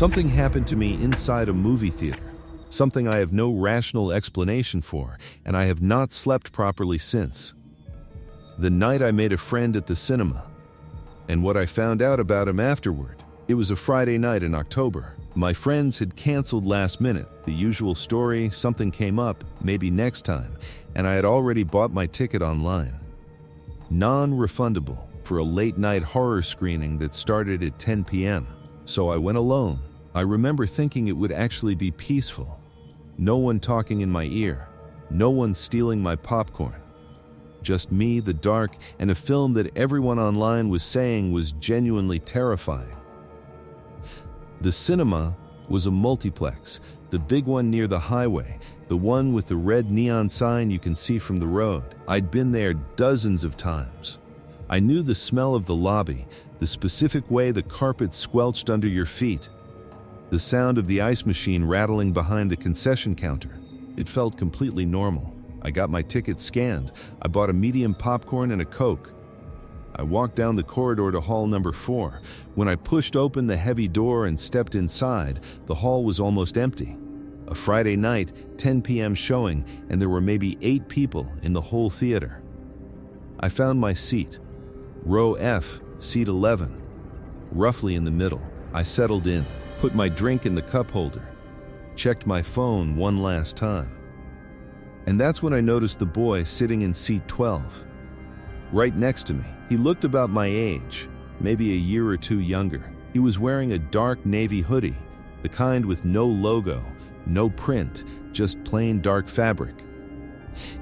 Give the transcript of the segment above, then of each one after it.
Something happened to me inside a movie theater, something I have no rational explanation for, and I have not slept properly since. The night I made a friend at the cinema, and what I found out about him afterward. It was a Friday night in October. My friends had canceled last minute. The usual story, something came up, maybe next time, and I had already bought my ticket online. Non-refundable for a late-night horror screening that started at 10 p.m. So I went alone. I remember thinking it would actually be peaceful. No one talking in my ear. No one stealing my popcorn. Just me, the dark, and a film that everyone online was saying was genuinely terrifying. The cinema was a multiplex, the big one near the highway, the one with the red neon sign you can see from the road. I'd been there dozens of times. I knew the smell of the lobby, the specific way the carpet squelched under your feet, the sound of the ice machine rattling behind the concession counter. It felt completely normal. I got my ticket scanned. I bought a medium popcorn and a Coke. I walked down the corridor to hall number 4. When I pushed open the heavy door and stepped inside, the hall was almost empty. A Friday night, 10 p.m. showing, and there were maybe 8 people in the whole theater. I found my seat. Row F, seat 11. Roughly in the middle. I settled in, put my drink in the cup holder, checked my phone one last time. And that's when I noticed the boy sitting in seat 12. Right next to me. He looked about my age, maybe a year or two younger. He was wearing a dark navy hoodie, the kind with no logo, no print, just plain dark fabric.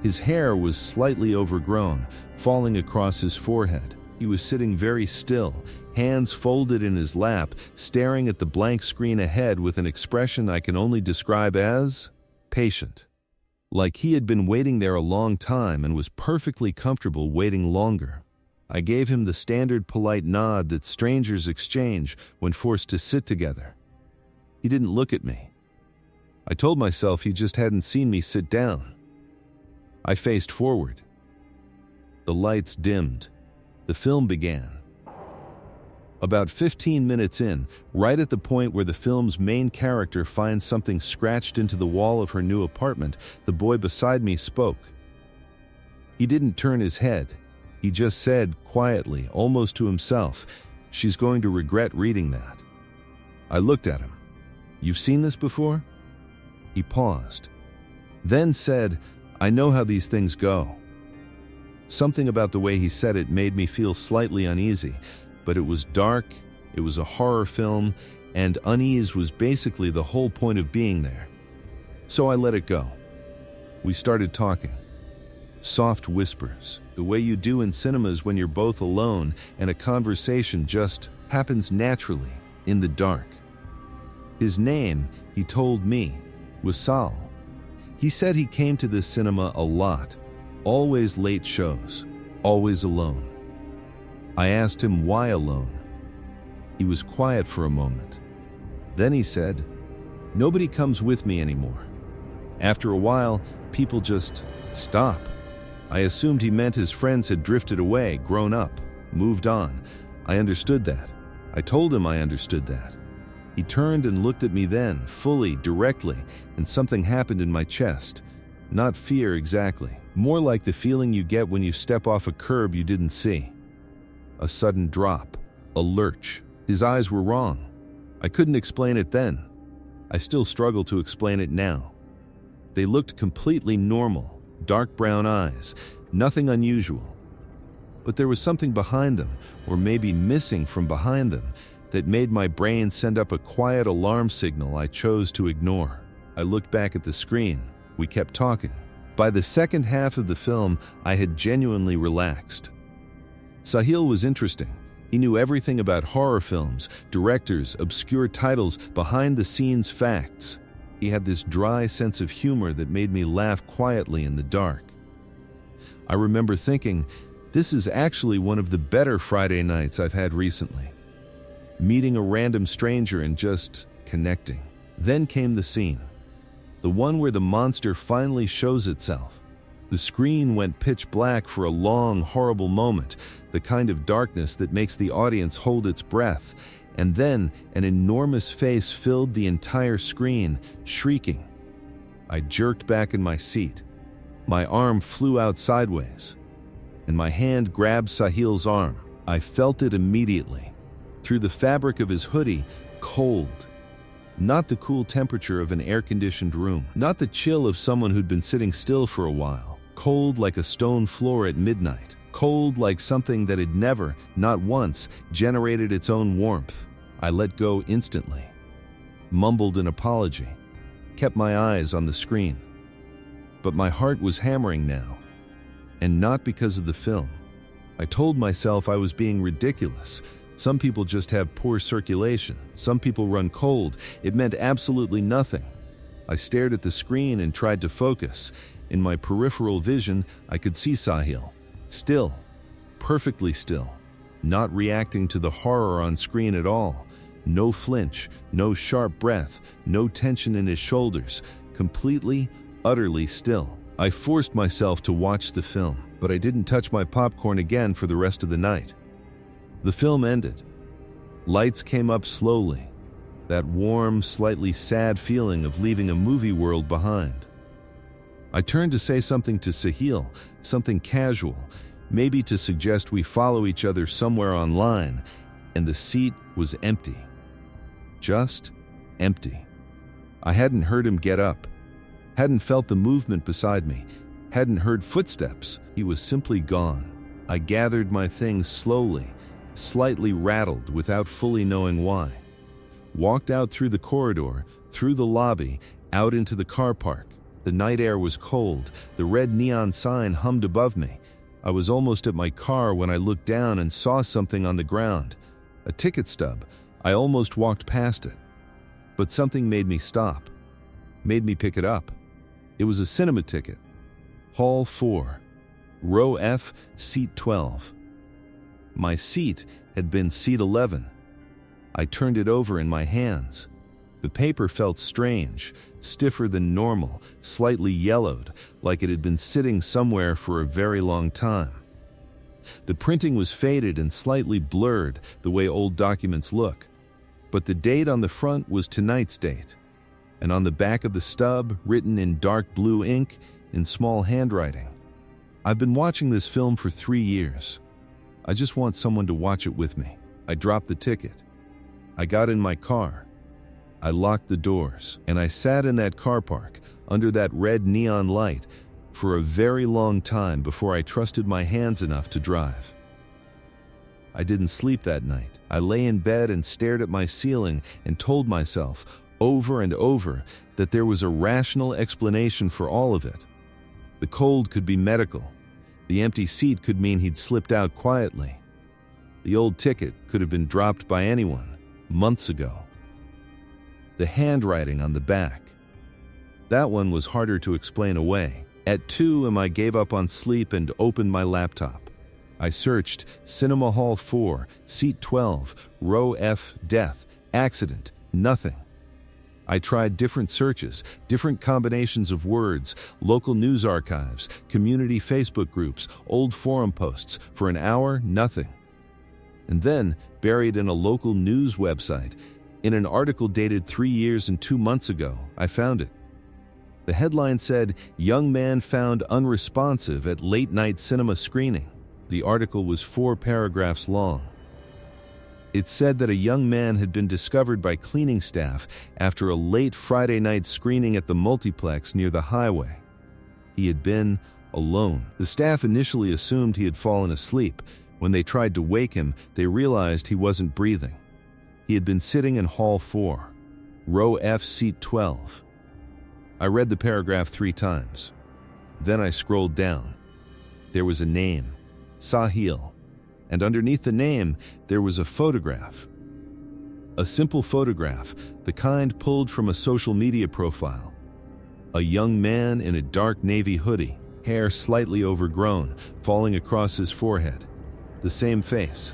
His hair was slightly overgrown, falling across his forehead. He was sitting very still, hands folded in his lap, staring at the blank screen ahead with an expression I can only describe as patient. Like he had been waiting there a long time and was perfectly comfortable waiting longer. I gave him the standard polite nod that strangers exchange when forced to sit together. He didn't look at me. I told myself he just hadn't seen me sit down. I faced forward. The lights dimmed. The film began. About 15 minutes in, right at the point where the film's main character finds something scratched into the wall of her new apartment, the boy beside me spoke. He didn't turn his head. He just said, quietly, almost to himself, "She's going to regret reading that." I looked at him. "You've seen this before?" He paused. Then said, "I know how these things go." Something about the way he said it made me feel slightly uneasy. But it was dark, it was a horror film, and unease was basically the whole point of being there. So I let it go. We started talking. Soft whispers, the way you do in cinemas when you're both alone and a conversation just happens naturally, in the dark. His name, he told me, was Sal. He said he came to this cinema a lot, always late shows, always alone. I asked him why alone. He was quiet for a moment. Then he said, "Nobody comes with me anymore. After a while, people just stop." I assumed he meant his friends had drifted away, grown up, moved on. I understood that. I told him I understood that. He turned and looked at me then, fully, directly, and something happened in my chest. Not fear exactly, more like the feeling you get when you step off a curb you didn't see. A sudden drop, a lurch. His eyes were wrong. I couldn't explain it then. I still struggle to explain it now. They looked completely normal, dark brown eyes, nothing unusual. But there was something behind them, or maybe missing from behind them, that made my brain send up a quiet alarm signal I chose to ignore. I looked back at the screen. We kept talking. By the second half of the film, I had genuinely relaxed. Sahil was interesting. He knew everything about horror films, directors, obscure titles, behind-the-scenes facts. He had this dry sense of humor that made me laugh quietly in the dark. I remember thinking, this is actually one of the better Friday nights I've had recently. Meeting a random stranger and just connecting. Then came the scene. The one where the monster finally shows itself. The screen went pitch black for a long, horrible moment, the kind of darkness that makes the audience hold its breath, and then an enormous face filled the entire screen, shrieking. I jerked back in my seat. My arm flew out sideways, and my hand grabbed Sahil's arm. I felt it immediately. Through the fabric of his hoodie, cold. Not the cool temperature of an air-conditioned room, not the chill of someone who'd been sitting still for a while. Cold like a stone floor at midnight. Cold like something that had never, not once, generated its own warmth. I let go instantly. Mumbled an apology. Kept my eyes on the screen. But my heart was hammering now. And not because of the film. I told myself I was being ridiculous. Some people just have poor circulation. Some people run cold. It meant absolutely nothing. I stared at the screen and tried to focus. In my peripheral vision, I could see Sahil. Still. Perfectly still. Not reacting to the horror on screen at all. No flinch, no sharp breath, no tension in his shoulders. Completely, utterly still. I forced myself to watch the film, but I didn't touch my popcorn again for the rest of the night. The film ended. Lights came up slowly. That warm, slightly sad feeling of leaving a movie world behind. I turned to say something to Sahil, something casual, maybe to suggest we follow each other somewhere online, and the seat was empty. Just empty. I hadn't heard him get up, hadn't felt the movement beside me, hadn't heard footsteps. He was simply gone. I gathered my things slowly, slightly rattled without fully knowing why. Walked out through the corridor, through the lobby, out into the car park. The night air was cold. The red neon sign hummed above me. I was almost at my car when I looked down and saw something on the ground. A ticket stub. I almost walked past it. But something made me stop. Made me pick it up. It was a cinema ticket. Hall 4. Row F, seat 12. My seat had been seat 11. I turned it over in my hands. The paper felt strange, stiffer than normal, slightly yellowed, like it had been sitting somewhere for a very long time. The printing was faded and slightly blurred, the way old documents look. But the date on the front was tonight's date, and on the back of the stub, written in dark blue ink, in small handwriting. I've been watching this film for 3 years. I just want someone to watch it with me. I dropped the ticket. I got in my car. I locked the doors, and I sat in that car park, under that red neon light, for a very long time before I trusted my hands enough to drive. I didn't sleep that night. I lay in bed and stared at my ceiling and told myself, over and over, that there was a rational explanation for all of it. The cold could be medical. The empty seat could mean he'd slipped out quietly. The old ticket could have been dropped by anyone, months ago. The handwriting on the back. That one was harder to explain away. At 2 a.m. I gave up on sleep and opened my laptop. I searched Cinema Hall 4, Seat 12, Row F, Death, Accident, nothing. I tried different searches, different combinations of words, local news archives, community Facebook groups, old forum posts. For an hour, nothing. And then, buried in a local news website, in an article dated 3 years and 2 months ago, I found it. The headline said, "Young man found unresponsive at late-night cinema screening." The article was 4 paragraphs long. It said that a young man had been discovered by cleaning staff after a late Friday night screening at the multiplex near the highway. He had been alone. The staff initially assumed he had fallen asleep. When they tried to wake him, they realized he wasn't breathing. He had been sitting in Hall 4, Row F, Seat 12. I read the paragraph 3 times. Then I scrolled down. There was a name, Sahil, and underneath the name, there was a photograph. A simple photograph, the kind pulled from a social media profile. A young man in a dark navy hoodie, hair slightly overgrown, falling across his forehead. The same face.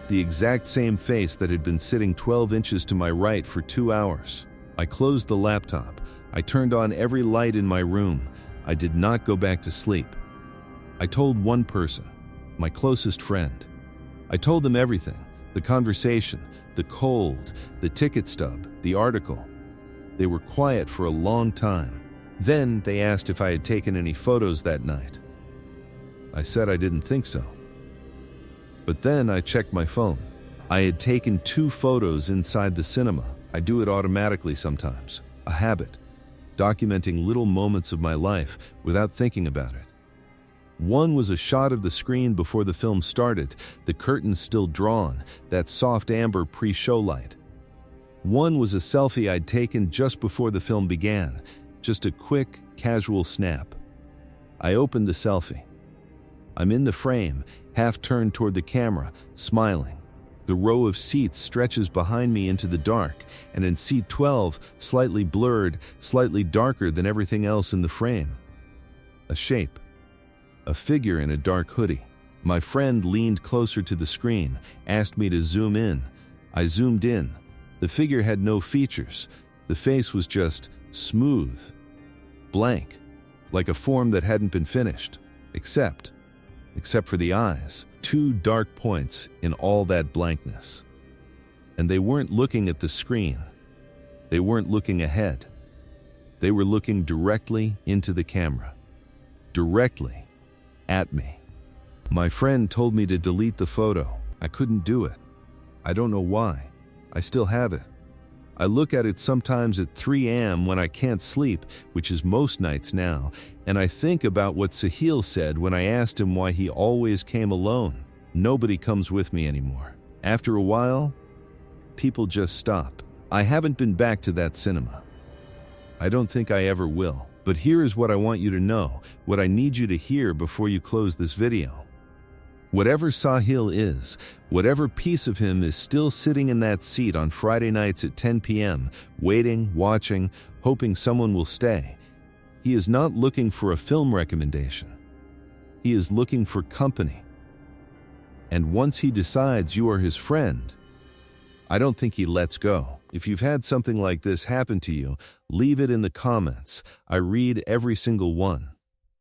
The exact same face that had been sitting 12 inches to my right for 2 hours. I closed the laptop. I turned on every light in my room. I did not go back to sleep. I told one person, my closest friend. I told them everything, The conversation, the cold, the ticket stub, the article. They were quiet for a long time. Then they asked if I had taken any photos that night. I said I didn't think so. But then I checked my phone. I had taken 2 photos inside the cinema. I do it automatically sometimes, a habit, documenting little moments of my life without thinking about it. One was a shot of the screen before the film started, the curtains still drawn, that soft amber pre-show light. One was a selfie I'd taken just before the film began, just a quick, casual snap. I opened the selfie. I'm in the frame, half turned toward the camera, smiling. The row of seats stretches behind me into the dark, and in seat 12, slightly blurred, slightly darker than everything else in the frame. A shape. A figure in a dark hoodie. My friend leaned closer to the screen, asked me to zoom in. I zoomed in. The figure had no features. The face was just smooth, blank, like a form that hadn't been finished, except for the eyes. 2 dark points in all that blankness. And they weren't looking at the screen. They weren't looking ahead. They were looking directly into the camera. Directly at me. My friend told me to delete the photo. I couldn't do it. I don't know why. I still have it. I look at it sometimes at 3 a.m. when I can't sleep, which is most nights now, and I think about what Sahil said when I asked him why he always came alone. Nobody comes with me anymore. After a while, people just stop. I haven't been back to that cinema. I don't think I ever will. But here is what I want you to know, what I need you to hear before you close this video. Whatever Sahil is, whatever piece of him is still sitting in that seat on Friday nights at 10 p.m., waiting, watching, hoping someone will stay, he is not looking for a film recommendation. He is looking for company. And once he decides you are his friend, I don't think he lets go. If you've had something like this happen to you, leave it in the comments. I read every single one.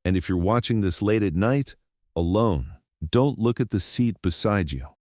And if you're watching this late at night, alone, don't look at the seat beside you.